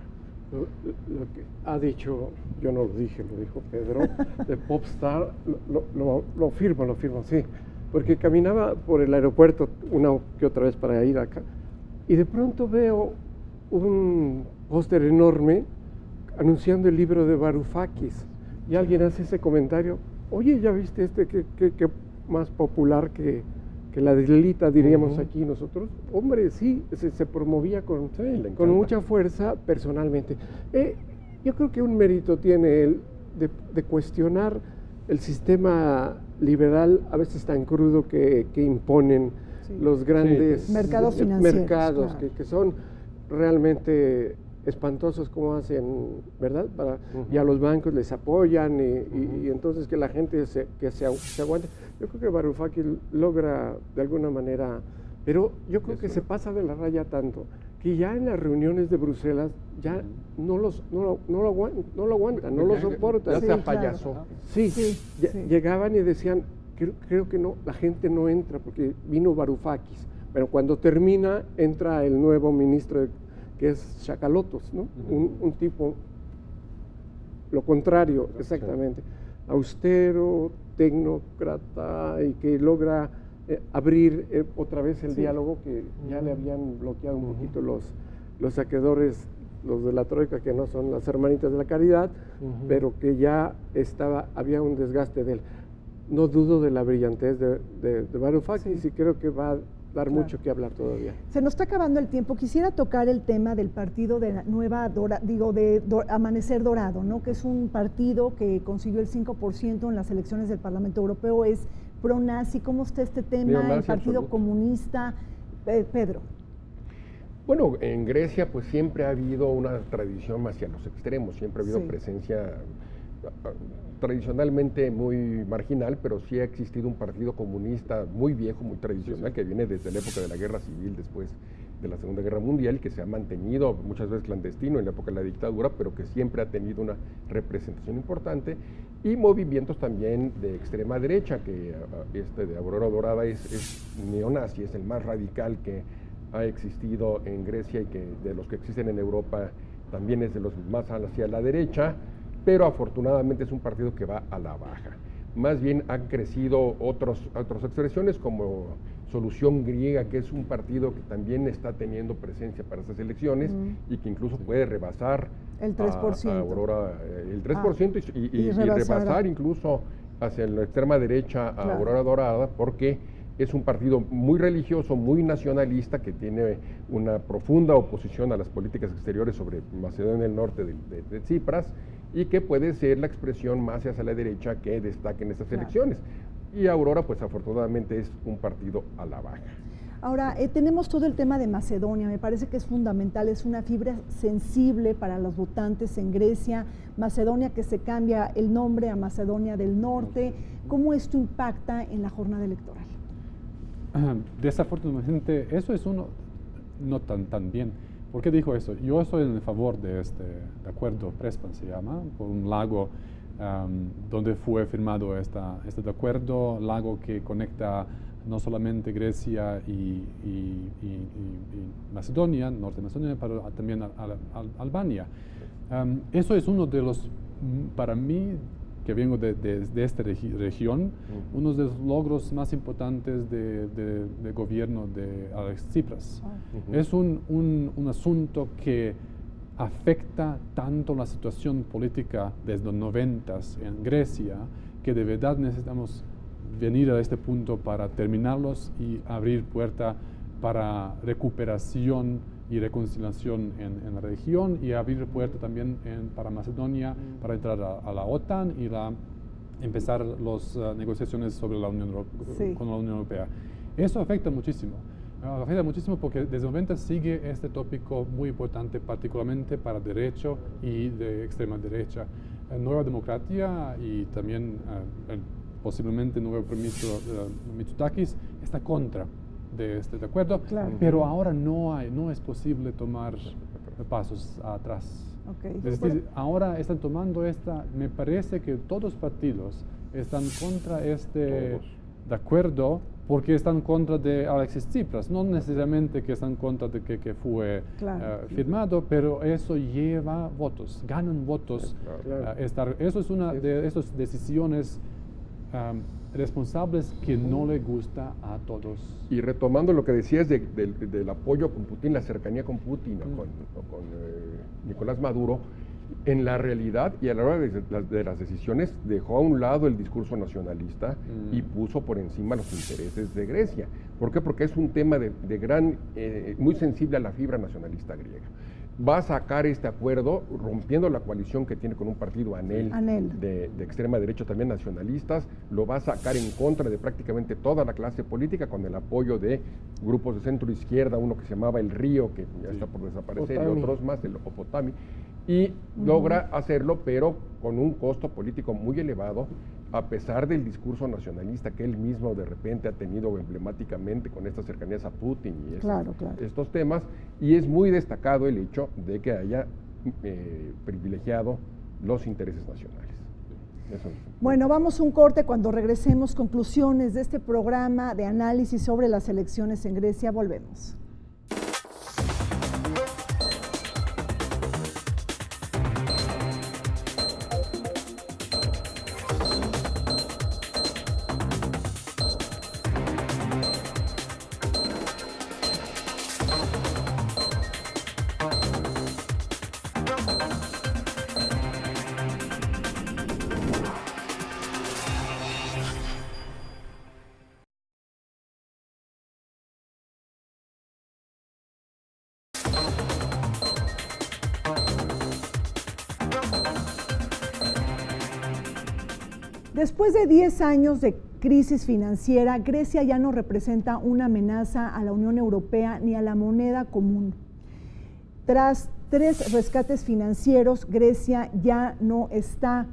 Lo que ha dicho, yo no lo dije, lo dijo Pedro, de popstar, lo firmo, sí, porque caminaba por el aeropuerto una que otra vez para ir acá, y de pronto veo un póster enorme anunciando el libro de Varoufakis, y alguien hace ese comentario, oye, ¿ya viste que más popular que la delita, diríamos aquí nosotros? Hombre, sí, se promovía con mucha fuerza personalmente. Yo creo que un mérito tiene él de cuestionar el sistema liberal, a veces tan crudo que imponen los grandes mercados financieros, mercados, que son realmente espantosos como hacen, ¿verdad? Y a los bancos les apoyan y entonces que la gente se aguante. Yo creo que Varoufakis logra de alguna manera, pero yo creo que se pasa de la raya tanto que ya en las reuniones de Bruselas ya no lo aguantan, no lo soportan. Ya se apayasó. Llegaban y decían, creo que no, la gente no entra porque vino Varoufakis. Pero cuando termina, entra el nuevo ministro que es Tsakalotos, ¿no? Un tipo, lo contrario, exactamente, austero, tecnócrata, y que logra abrir otra vez el diálogo que ya le habían bloqueado un poquito los saqueadores, los de la Troika, que no son las hermanitas de la caridad, pero que ya había un desgaste de él. No dudo de la brillantez de Varoufakis, y creo que va a dar mucho que hablar todavía. Se nos está acabando el tiempo. Quisiera tocar el tema del partido de Amanecer Dorado, ¿no? Que es un partido que consiguió el 5% en las elecciones del Parlamento Europeo, es pro-nazi. ¿Cómo está este tema? El Partido Comunista. Pedro. Bueno, en Grecia pues siempre ha habido una tradición hacia los extremos, siempre ha habido presencia tradicionalmente muy marginal, pero sí ha existido un partido comunista muy viejo, muy tradicional, que viene desde la época de la Guerra Civil, después de la Segunda Guerra Mundial, que se ha mantenido muchas veces clandestino en la época de la dictadura, pero que siempre ha tenido una representación importante, y movimientos también de extrema derecha, que de Aurora Dorada es neonazi, es el más radical que ha existido en Grecia, y que de los que existen en Europa también es de los más hacia la derecha, pero afortunadamente es un partido que va a la baja. Más bien han crecido otras expresiones como Solución Griega, que es un partido que también está teniendo presencia para estas elecciones y que incluso puede rebasar el 3%. A Aurora, el 3% y rebasar incluso hacia la extrema derecha a Aurora Dorada, porque es un partido muy religioso, muy nacionalista, que tiene una profunda oposición a las políticas exteriores sobre Macedonia del Norte de Tsipras, y que puede ser la expresión más hacia la derecha que destaque en estas elecciones. Y Aurora, pues afortunadamente, es un partido a la baja. Ahora, tenemos todo el tema de Macedonia, me parece que es fundamental, es una fibra sensible para los votantes en Grecia. Macedonia, que se cambia el nombre a Macedonia del Norte. ¿Cómo esto impacta en la jornada electoral? Desafortunadamente, eso es uno no tan bien. ¿Por qué dijo eso? Yo estoy en favor de este acuerdo, Prespan se llama, por un lago donde fue firmado este acuerdo, lago que conecta no solamente Grecia y Macedonia, Norte Macedonia, pero también a Albania. Eso es uno de los, para mí, que vengo de esta región, uno de los logros más importantes de gobierno de Alex Tsipras. Es un asunto que afecta tanto la situación política desde los 90s en Grecia, que de verdad necesitamos venir a este punto para terminarlos y abrir puerta para recuperación y reconciliación en la región, y abrir puerta también para Macedonia para entrar a la OTAN y empezar las negociaciones sobre con la Unión Europea. Eso afecta muchísimo porque desde el 90 sigue este tópico muy importante, particularmente para derecho y de extrema derecha. Nueva Democracia y también posiblemente nuevo ministro Mitsotakis está contra de este acuerdo, pero ahora no es posible tomar pasos atrás. Es decir, ahora están tomando me parece que todos los partidos están contra de acuerdo porque están en contra de Alexis Tsipras, no necesariamente que están en contra de que fue firmado, pero eso lleva votos, ganan votos. Eso es una de esas decisiones responsables que no le gusta a todos. Y retomando lo que decías del apoyo con Putin, la cercanía con Putin o con Nicolás Maduro, en la realidad y a la hora de las decisiones dejó a un lado el discurso nacionalista y puso por encima los intereses de Grecia. ¿Por qué? Porque es un tema muy sensible a la fibra nacionalista griega. Va a sacar este acuerdo rompiendo la coalición que tiene con un partido ANEL. De extrema derecha, también nacionalistas, lo va a sacar en contra de prácticamente toda la clase política, con el apoyo de grupos de centro izquierda, uno que se llamaba El Río, que ya está por desaparecer, y otros más, el Opotami, y logra hacerlo, pero con un costo político muy elevado, a pesar del discurso nacionalista que él mismo de repente ha tenido emblemáticamente con estas cercanías a Putin y estos temas, y es muy destacado el hecho de que haya privilegiado los intereses nacionales. Bueno, vamos a un corte. Cuando regresemos, conclusiones de este programa de análisis sobre las elecciones en Grecia. Volvemos. Después de 10 años de crisis financiera, Grecia ya no representa una amenaza a la Unión Europea ni a la moneda común. Tras 3 rescates financieros, Grecia ya no está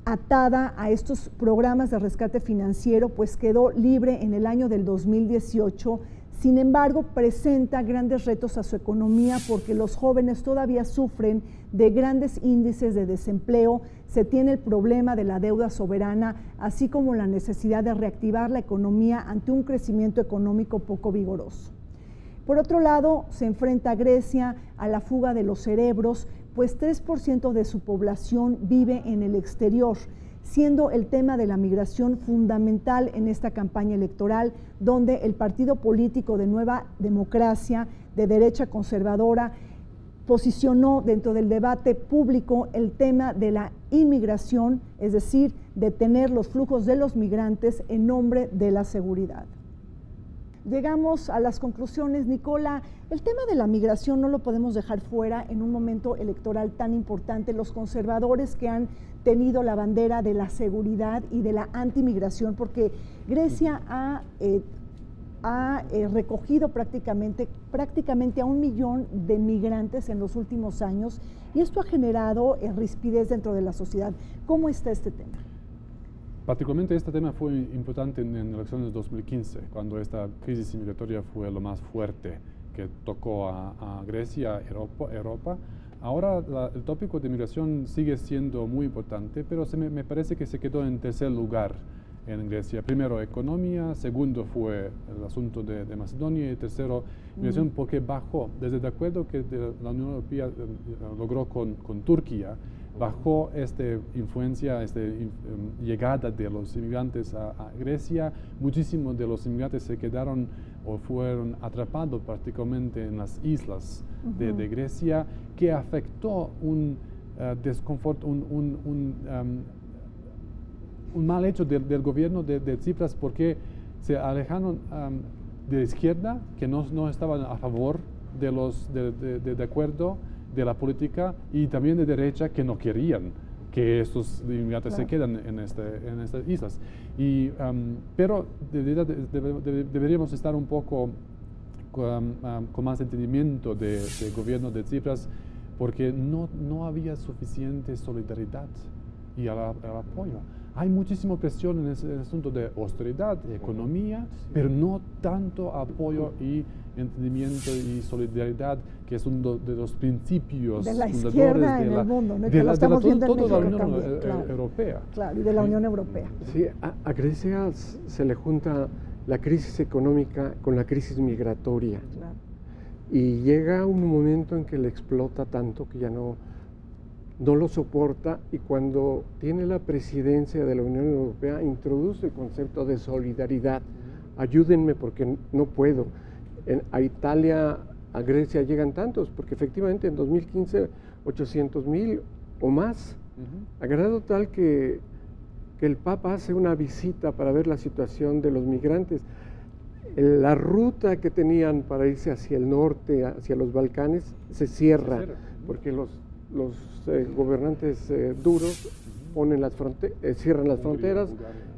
atada a estos programas de rescate financiero, pues quedó libre en el año del 2018. Sin embargo, presenta grandes retos a su economía porque los jóvenes todavía sufren de grandes índices de desempleo, se tiene el problema de la deuda soberana, así como la necesidad de reactivar la economía ante un crecimiento económico poco vigoroso. Por otro lado, se enfrenta Grecia a la fuga de los cerebros, pues 3% de su población vive en el exterior, siendo el tema de la migración fundamental en esta campaña electoral, donde el partido político de Nueva Democracia, de derecha conservadora, posicionó dentro del debate público el tema de la inmigración, es decir, detener los flujos de los migrantes en nombre de la seguridad. llegamos a las conclusiones. Nicola, el tema de la migración no lo podemos dejar fuera en un momento electoral tan importante. Los conservadores que han tenido la bandera de la seguridad y de la antimigración, porque Grecia ha recogido prácticamente a 1 millón de migrantes en los últimos años, y esto ha generado rispidez dentro de la sociedad. ¿Cómo está este tema? Particularmente este tema fue importante en elecciones de 2015, cuando esta crisis migratoria fue lo más fuerte que tocó a Grecia, Europa. Ahora el tópico de migración sigue siendo muy importante, pero me parece que se quedó en tercer lugar en Grecia. Primero, economía; segundo fue el asunto de Macedonia; y tercero, migración, porque bajó, desde el acuerdo que la Unión Europea logró con Turquía, bajó esta influencia, esta llegada de los inmigrantes a Grecia. Muchísimos de los inmigrantes se quedaron o fueron atrapados prácticamente en las islas de Grecia, que afectó un desconfort, un mal hecho del gobierno de Tsipras, porque se alejaron de la izquierda, que no estaban a favor de acuerdo de la política, y también de derecha, que no querían que estos inmigrantes se quedan en estas islas. Pero deberíamos estar un poco con más entendimiento del gobierno de Tsipras, porque no había suficiente solidaridad y el apoyo. Hay muchísima presión en el asunto de austeridad, economía, pero no tanto apoyo y entendimiento y solidaridad, que es uno de los principios de la izquierda en el mundo, ¿no? Que lo estamos viendo en México también, Europea. Claro, y de la Unión Europea. Sí, a Grecia se le junta la crisis económica con la crisis migratoria. Claro. Y llega un momento en que le explota tanto que ya no lo soporta, y cuando tiene la presidencia de la Unión Europea introduce el concepto de solidaridad. Ayúdenme porque no puedo. A Italia, a Grecia llegan tantos, porque efectivamente en 2015 800,000 o más, a grado tal que el Papa hace una visita para ver la situación de los migrantes. La ruta que tenían para irse hacia el norte, hacia los Balcanes, se cierra, porque los gobernantes duros ponen cierran las fronteras,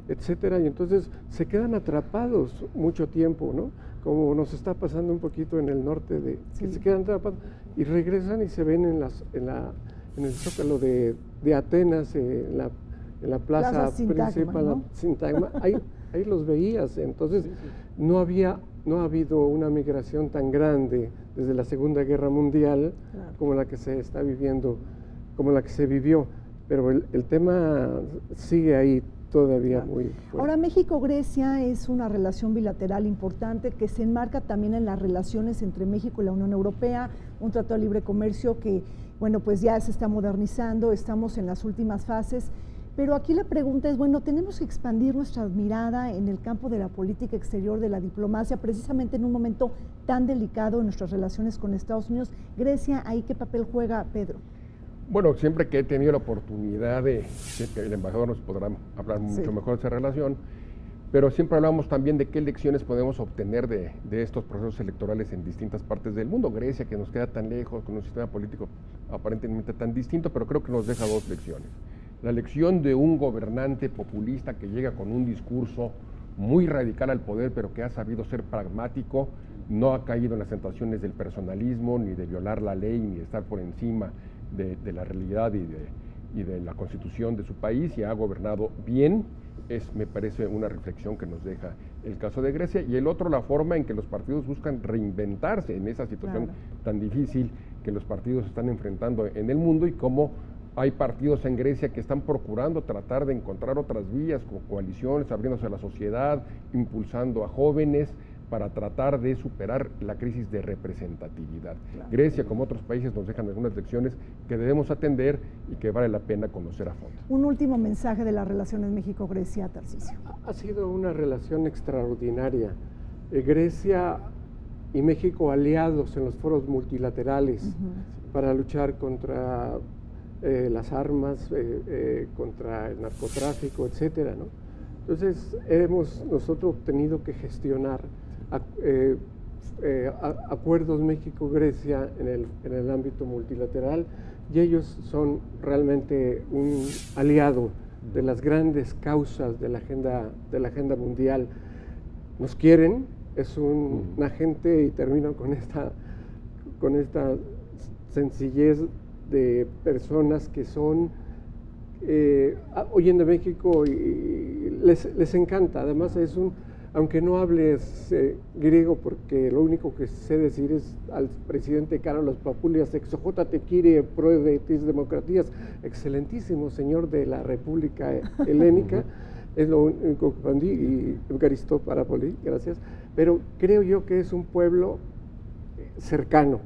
etcétera, y entonces se quedan atrapados mucho tiempo, ¿no? Como nos está pasando un poquito en el norte, que se quedan atrapados y regresan y se ven en el Zócalo de Atenas, en la plaza principal, ¿no? Sintagma, ahí los veías. Entonces no ha habido una migración tan grande desde la Segunda Guerra Mundial como la que se está viviendo, como la que se vivió, pero el tema sigue ahí todavía muy fuerte. Ahora, México-Grecia es una relación bilateral importante que se enmarca también en las relaciones entre México y la Unión Europea, un tratado de libre comercio que, bueno, pues ya se está modernizando, estamos en las últimas fases. Pero aquí la pregunta es, bueno, tenemos que expandir nuestra mirada en el campo de la política exterior, de la diplomacia, precisamente en un momento tan delicado en nuestras relaciones con Estados Unidos. Grecia, ¿ahí qué papel juega, Pedro? Bueno, siempre que he tenido la oportunidad que el embajador nos podrá hablar mucho mejor de esa relación, pero siempre hablamos también de qué lecciones podemos obtener de estos procesos electorales en distintas partes del mundo. Grecia, que nos queda tan lejos, con un sistema político aparentemente tan distinto, pero creo que nos deja 2 lecciones. La lección de un gobernante populista que llega con un discurso muy radical al poder, pero que ha sabido ser pragmático, no ha caído en las tentaciones del personalismo, ni de violar la ley, ni de estar por encima de la realidad y de la constitución de su país, y ha gobernado bien. Me parece una reflexión que nos deja el caso de Grecia. Y el otro, la forma en que los partidos buscan reinventarse en esa situación tan difícil que los partidos están enfrentando en el mundo, y cómo hay partidos en Grecia que están procurando tratar de encontrar otras vías, como coaliciones, abriéndose a la sociedad, impulsando a jóvenes para tratar de superar la crisis de representatividad. Grecia, como otros países, nos dejan algunas lecciones que debemos atender y que vale la pena conocer a fondo. Un último mensaje de las relaciones México-Grecia, Tarcisio. Ha sido una relación extraordinaria. Grecia y México aliados en los foros multilaterales para luchar contra las armas, contra el narcotráfico, etcétera, ¿no? Entonces hemos nosotros tenido que gestionar acuerdos México-Grecia en el ámbito multilateral, y ellos son realmente un aliado de las grandes causas de la agenda mundial. Nos quieren, es una gente, y termino con esta sencillez de personas que son, oyen de México y les encanta. Además aunque no hables griego, porque lo único que sé decir es al presidente Carlos Papoulias, exojota te quiere pro de tis democratías, excelentísimo señor de la República Helénica, es lo único que aprendí, y Eucaristó Parapoli, gracias, pero creo yo que es un pueblo cercano,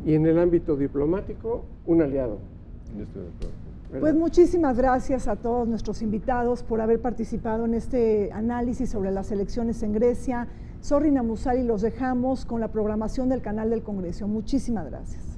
y en el ámbito diplomático, un aliado. Pues muchísimas gracias a todos nuestros invitados por haber participado en este análisis sobre las elecciones en Grecia. Zorri Namusari, los dejamos con la programación del canal del Congreso. Muchísimas gracias.